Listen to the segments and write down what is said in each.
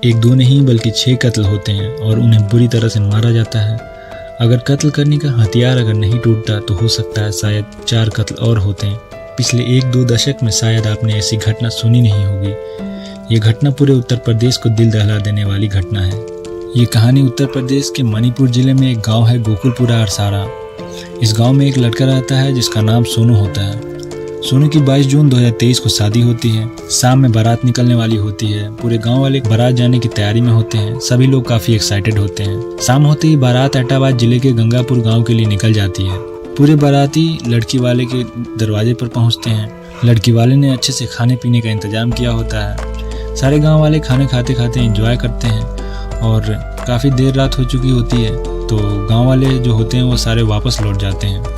एक दो नहीं बल्कि 6 कत्ल होते हैं और उन्हें बुरी तरह से मारा जाता है। अगर कत्ल करने का हथियार अगर नहीं टूटता तो हो सकता है शायद 4 कत्ल और होते हैं। पिछले 1-2 दशक में शायद आपने ऐसी घटना सुनी नहीं होगी। ये घटना पूरे उत्तर प्रदेश को दिल दहला देने वाली घटना है। ये कहानी उत्तर प्रदेश के मणिपुर जिले में एक गांव है गोकुलपुरा अरसारा। इस गांव में एक लड़का रहता है जिसका नाम सोनू होता है। सोनू की 22 जून 2023 को शादी होती है। शाम में बारात निकलने वाली होती है। पूरे गांव वाले बारात जाने की तैयारी में होते हैं। सभी लोग काफी एक्साइटेड होते हैं। शाम होते ही बारात एटाबाद जिले के गंगापुर गांव के लिए निकल जाती है। पूरे बाराती लड़की वाले के दरवाजे पर पहुंचते हैं। लड़की वाले ने अच्छे से खाने पीने का इंतजाम किया होता है। सारे गाँव वाले खाने खाते खाते एंजॉय करते हैं और काफ़ी देर रात हो चुकी होती है तो गांव वाले जो होते हैं वो सारे वापस लौट जाते हैं।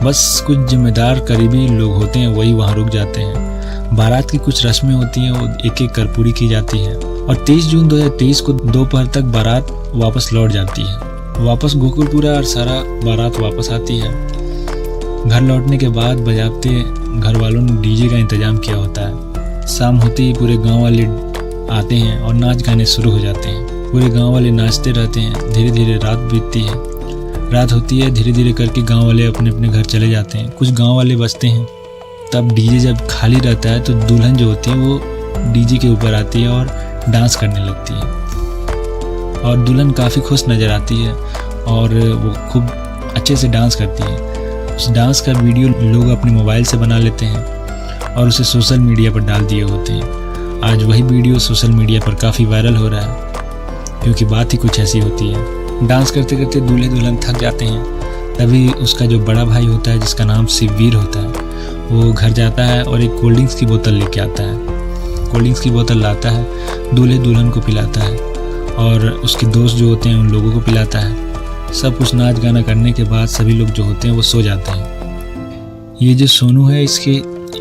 बस कुछ जिम्मेदार करीबी लोग होते हैं वही वहाँ रुक जाते हैं। बारात की कुछ रस्में होती हैं वो एक एक कर पूरी की जाती हैं और 23 जून 2023 को दोपहर तक बारात वापस लौट जाती है। वापस गोकुलपुरा अरसारा बारात वापस आती है। घर लौटने के बाद बजाते घर वालों ने डीजे का इंतजाम किया होता है। शाम होते ही पूरे गाँव वाले आते हैं और नाच गाने शुरू हो जाते हैं। पूरे गांव वाले नाचते रहते हैं। धीरे धीरे रात बीतती है। रात होती है, धीरे धीरे करके गांव वाले अपने अपने घर चले जाते हैं। कुछ गांव वाले बचते हैं। तब डीजे जब खाली रहता है तो दुल्हन जो होती है वो डीजे के ऊपर आती है और डांस करने लगती है और दुल्हन काफ़ी खुश नज़र आती है और वो खूब अच्छे से डांस करती है। उस डांस का वीडियो लोग अपने मोबाइल से बना लेते हैं और उसे सोशल मीडिया पर डाल दिए होते हैं। आज वही वीडियो सोशल मीडिया पर काफ़ी वायरल हो रहा है क्योंकि बात ही कुछ ऐसी होती है। डांस करते करते दूल्हे दुल्हन थक जाते हैं। तभी उसका जो बड़ा भाई होता है जिसका नाम शिववीर होता है वो घर जाता है और एक कोल्ड ड्रिंक्स की बोतल लेके आता है। कोल्ड ड्रिंक्स की बोतल लाता है, दूल्हे दुल्हन को पिलाता है और उसके दोस्त जो होते हैं उन लोगों को पिलाता है। सब कुछ नाच गाना करने के बाद सभी लोग जो होते हैं वो सो जाते हैं। ये जो सोनू है इसके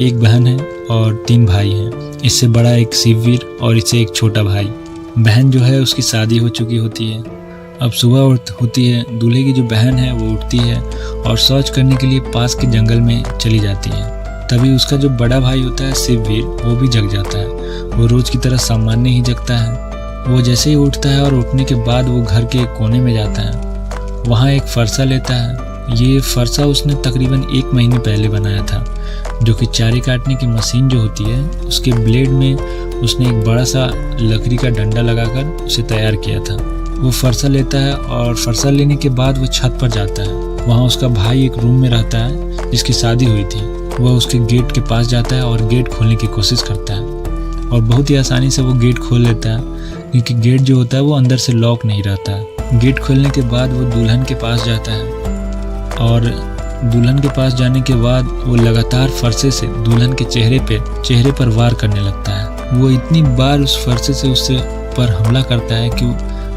एक बहन है और 3 भाई हैं। इससे बड़ा एक शिववीर और इससे एक छोटा भाई। बहन जो है उसकी शादी हो चुकी होती है। अब सुबह होती है। दूल्हे की जो बहन है वो उठती है और शौच करने के लिए पास के जंगल में चली जाती है। तभी उसका जो बड़ा भाई होता है शिववीर वो भी जग जाता है। वो रोज़ की तरह सामान्य ही जगता है। वो जैसे ही उठता है और उठने के बाद वो घर के कोने में जाता है। वहाँ एक फरसा लेता है। ये फरसा उसने तकरीबन 1 महीने पहले बनाया था जो कि चारे काटने की मशीन जो होती है उसके ब्लेड में उसने एक बड़ा सा लकड़ी का डंडा लगाकर उसे तैयार किया था। वो फरसा लेता है और फरसा लेने के बाद वो छत पर जाता है। वहाँ उसका भाई एक रूम में रहता है जिसकी शादी हुई थी। वह उसके गेट के पास जाता है और गेट खोलने की कोशिश करता है और बहुत ही आसानी से वो गेट खोल लेता है क्योंकि गेट जो होता है वो अंदर से लॉक नहीं रहता है। गेट खोलने के बाद वो दुल्हन के पास जाता है और दुल्हन के पास जाने के बाद वो लगातार फरसे से दुल्हन के चेहरे पर वार करने लगता है। वो इतनी बार उस फरसे से उससे पर हमला करता है कि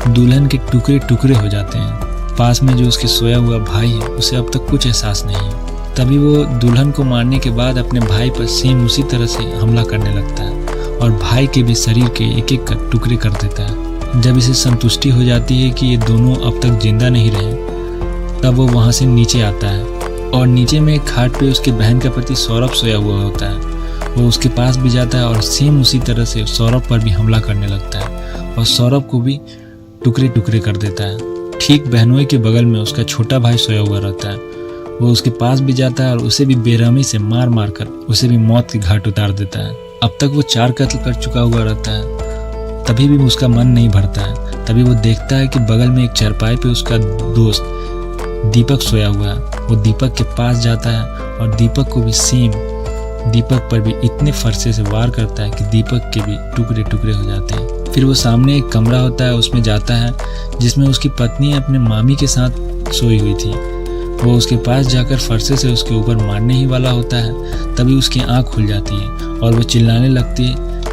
दुल्हन के टुकड़े टुकड़े हो जाते हैं। पास में जो उसके सोया हुआ भाई है उसे अब तक कुछ एहसास नहीं है। तभी वो दुल्हन को मारने के बाद अपने भाई पर सेम उसी तरह से हमला करने लगता है और भाई के भी शरीर के एक एक कर टुकड़े कर देता है। जब इसे संतुष्टि हो जाती है कि ये दोनों अब तक जिंदा नहीं रहे तब वो वहाँ से नीचे आता है और नीचे में एक खाट पे उसके बहन का पति सौरभ सोया हुआ होता है। वो उसके पास भी जाता है और सेम उसी तरह से सौरभ पर भी हमला करने लगता है और सौरभ को भी टुकड़े टुकड़े कर देता है। ठीक बहनोई के बगल में उसका छोटा भाई सोया हुआ रहता है। वो उसके पास भी जाता है और उसे भी बेरहमी से मार मार कर उसे भी मौत की घाट उतार देता है। अब तक वो 4 कत्ल कर चुका हुआ रहता है। तभी भी उसका मन नहीं भरता है। तभी वो देखता है कि बगल में एक चारपाई पे उसका दोस्त दीपक सोया हुआ है। वो दीपक के पास जाता है और दीपक को भी सेम दीपक पर भी इतने फरसे से वार करता है कि दीपक के भी टुकड़े टुकड़े हो जाते हैं। फिर वो सामने एक कमरा होता है उसमें जाता है जिसमें उसकी पत्नी अपने मामी के साथ सोई हुई थी। वो उसके पास जाकर फरसे से उसके ऊपर मारने ही वाला होता है। तभी उसकी आंख खुल जाती है और वो चिल्लाने लगती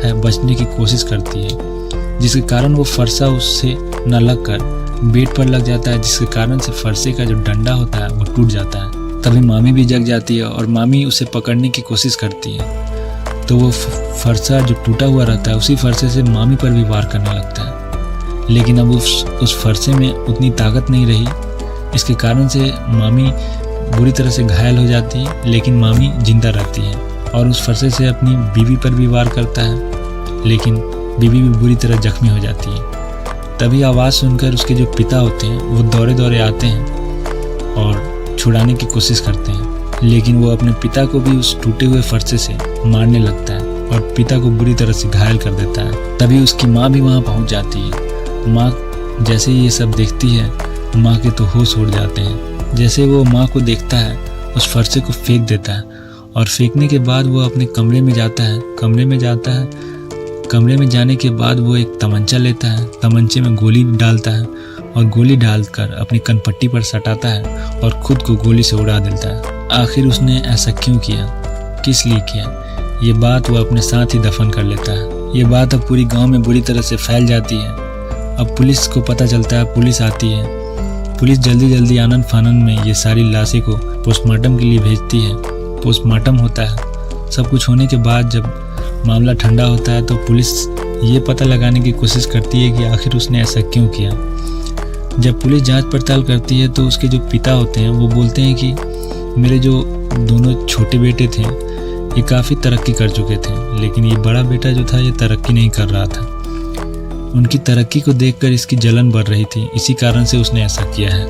है, बचने की कोशिश करती है जिसके कारण वो फरसा उससे न लग कर बेड पर लग जाता है जिसके कारण से फरसे का जो डंडा होता है वो टूट जाता है। तभी मामी भी जग जाती है और मामी उसे पकड़ने की कोशिश करती है तो वो फरसा जो टूटा हुआ रहता है उसी फरसे से मामी पर भी वार करने लगता है। लेकिन अब उस फरसे में उतनी ताकत नहीं रही। इसके कारण से मामी बुरी तरह से घायल हो जाती है लेकिन मामी जिंदा रहती है और उस फरसे से अपनी बीवी पर भी वार करता है लेकिन बीवी भी बुरी तरह जख्मी हो जाती है। तभी आवाज़ सुनकर उसके जो पिता होते हैं वो दौड़े दौड़े आते हैं और छुड़ाने की कोशिश करते हैं, लेकिन वो अपने पिता को भी उस टूटे हुए फरसे से मारने लगता है और पिता को बुरी तरह से घायल कर देता है। तभी उसकी माँ भी वहाँ पहुँच जाती है। माँ जैसे ही ये सब देखती है, माँ के तो होश उड़ जाते हैं। जैसे वो माँ को देखता है, उस फरसे को फेंक देता है और फेंकने के बाद वो अपने कमरे में जाता है। कमरे में जाने के बाद वो एक तमंचा लेता है, तमंचे में गोली डालता है और गोली डालकर अपनी कनपट्टी पर सटाता है और खुद को गोली से उड़ा देता है। आखिर उसने ऐसा क्यों किया, किस लिए किया, ये बात वो अपने साथ ही दफन कर लेता है। ये बात अब पूरी गांव में बुरी तरह से फैल जाती है। अब पुलिस को पता चलता है, पुलिस आती है। पुलिस जल्दी जल्दी आनन फानन में ये सारी लाशें को पोस्टमार्टम के लिए भेजती है। पोस्टमार्टम होता है। सब कुछ होने के बाद जब मामला ठंडा होता है तो पुलिस ये पता लगाने की कोशिश करती है कि आखिर उसने ऐसा क्यों किया। जब पुलिस जांच पड़ताल करती है तो उसके जो पिता होते हैं वो बोलते हैं कि मेरे जो दोनों छोटे बेटे थे ये काफ़ी तरक्की कर चुके थे, लेकिन ये बड़ा बेटा जो था ये तरक्की नहीं कर रहा था। उनकी तरक्की को देखकर इसकी जलन बढ़ रही थी, इसी कारण से उसने ऐसा किया है।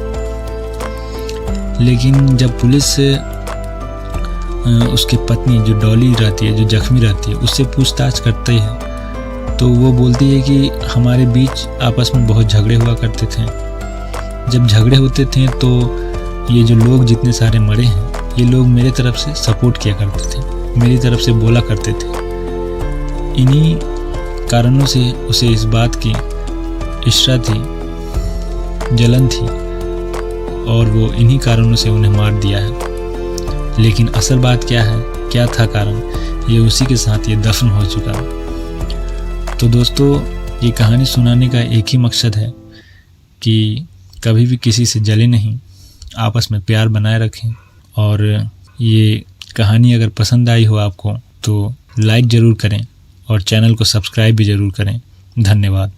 लेकिन जब पुलिस से उसकी पत्नी जो डॉली रहती है, जो जख्मी रहती है, उससे पूछताछ करती है तो वो बोलती है कि हमारे बीच आपस में बहुत झगड़े हुआ करते थे। जब झगड़े होते थे तो ये जो लोग जितने सारे मरे हैं ये लोग मेरे तरफ से सपोर्ट किया करते थे, मेरी तरफ से बोला करते थे। इन्हीं कारणों से उसे इस बात की इच्छा थी, जलन थी और वो इन्हीं कारणों से उन्हें मार दिया है। लेकिन असल बात क्या है, क्या था कारण, ये उसी के साथ ये दफन हो चुका। तो दोस्तों, ये कहानी सुनाने का एक ही मकसद है कि कभी भी किसी से जले नहीं, आपस में प्यार बनाए रखें। और ये कहानी अगर पसंद आई हो आपको तो लाइक ज़रूर करें और चैनल को सब्सक्राइब भी ज़रूर करें। धन्यवाद।